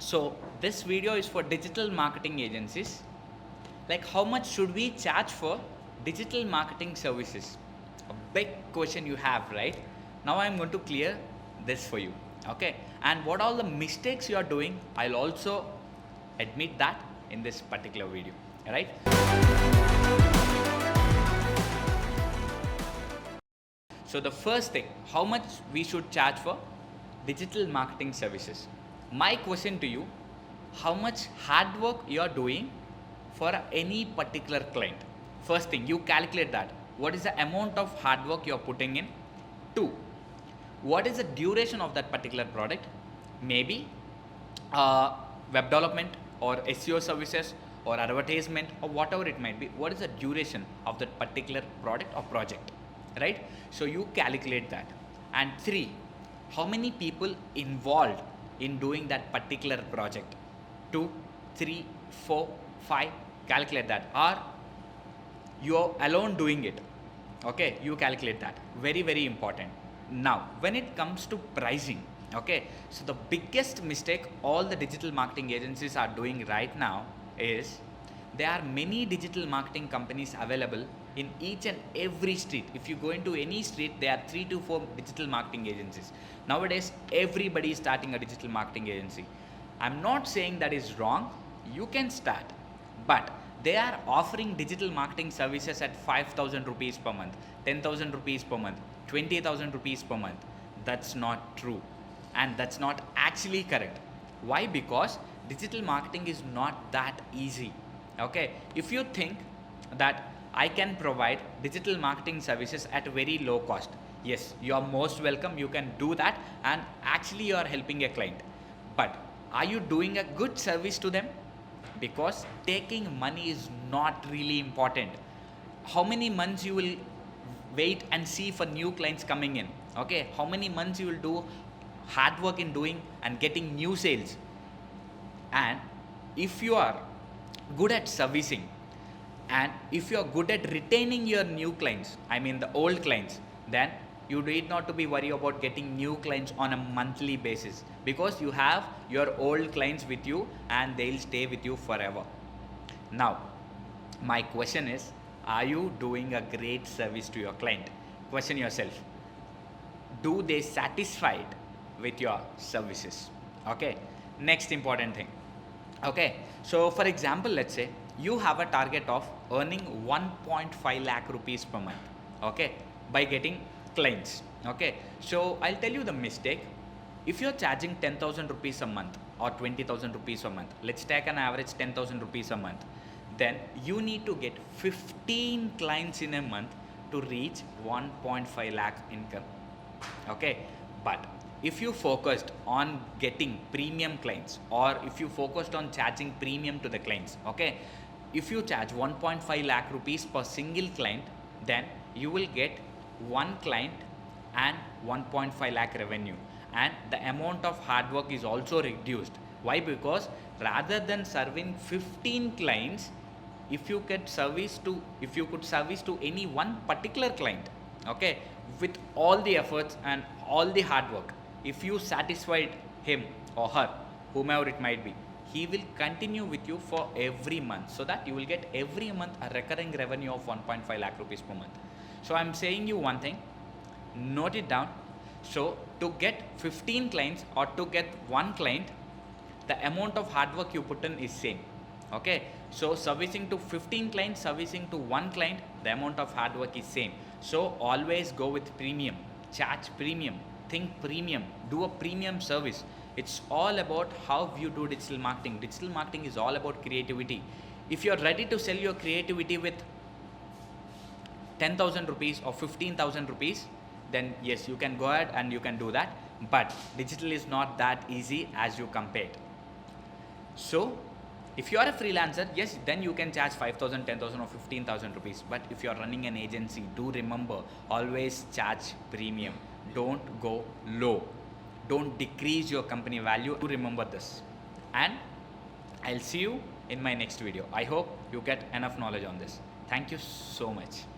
So this video is for digital marketing agencies. Like, how much should we charge for digital marketing services? A big question you have, right? Now I'm going to clear this for you. Okay, and what all the mistakes you are doing, I'll also admit that in this particular video, right? So the first thing, how much we should charge for digital marketing services? My question to you, how much hard work you are doing for any particular client? First thing, you calculate that. What is the amount of hard work you are putting in? Two, what is the duration of that particular product? Maybe web development or SEO services or advertisement or whatever it might be. What is the duration of that particular product or project, right? So you calculate that. And three, how many people involved in doing that particular project? 2, 3, 4, 5, calculate that. Or you are alone doing it? Okay, you calculate that. Very, very important. Now, when it comes to pricing, okay, so the biggest mistake all the digital marketing agencies are doing right now is there are many digital marketing companies available in each and every street. If you go into any street, there are 3 to 4 digital marketing agencies. Nowadays, everybody is starting a digital marketing agency. I'm not saying that is wrong. You can start, but they are offering digital marketing services at 5,000 rupees per month, 10,000 rupees per month, 20,000 rupees per month. That's not true, and that's not actually correct. Why? Because digital marketing is not that easy. Okay, if you think that I can provide digital marketing services at a very low cost, yes, you are most welcome. You can do that, and actually you are helping a client. But are you doing a good service to them? Because taking money is not really important. How many months you will wait and see for new clients coming in? Okay, how many months you will do hard work in doing and getting new sales? And if you are good at servicing, and if you are good at retaining your new clients, I mean the old clients, then you need not to be worried about getting new clients on a monthly basis, because you have your old clients with you and they'll stay with you forever. Now, my question is, are you doing a great service to your client? Question yourself, do they satisfied with your services? Okay, next important thing. Okay, so for example, let's say you have a target of earning 1.5 lakh rupees per month, okay, by getting clients. Okay, so I'll tell you the mistake. If you're charging 10,000 rupees a month or 20,000 rupees a month, let's take an average 10,000 rupees a month, then you need to get 15 clients in a month to reach 1.5 lakh income. Okay, but if you focused on getting premium clients, or if you focused on charging premium to the clients, okay, if you charge 1.5 lakh rupees per single client, then you will get one client and 1.5 lakh revenue, and the amount of hard work is also reduced. Why? Because rather than serving 15 clients, if you could service to any one particular client, okay, with all the efforts and all the hard work, if you satisfied him or her, whomever it might be, he will continue with you for every month, so that you will get every month a recurring revenue of 1.5 lakh rupees per month. So I'm saying you one thing, note it down. So to get 15 clients or to get one client, the amount of hard work you put in is same. Okay, so servicing to 15 clients, servicing to one client, the amount of hard work is same. So always go with premium, charge premium, think premium, do a premium service. It's all about how you do digital marketing. Digital marketing is all about creativity. If you're ready to sell your creativity with 10,000 rupees or 15,000 rupees, then yes, you can go ahead and you can do that. But digital is not that easy as you compare. So if you are a freelancer, yes, then you can charge 5,000, 10,000 or 15,000 rupees. But if you are running an agency, do remember, always charge premium. Don't go low. Don't decrease your company value. Do remember this. And I'll see you in my next video. I hope you get enough knowledge on this. Thank you so much.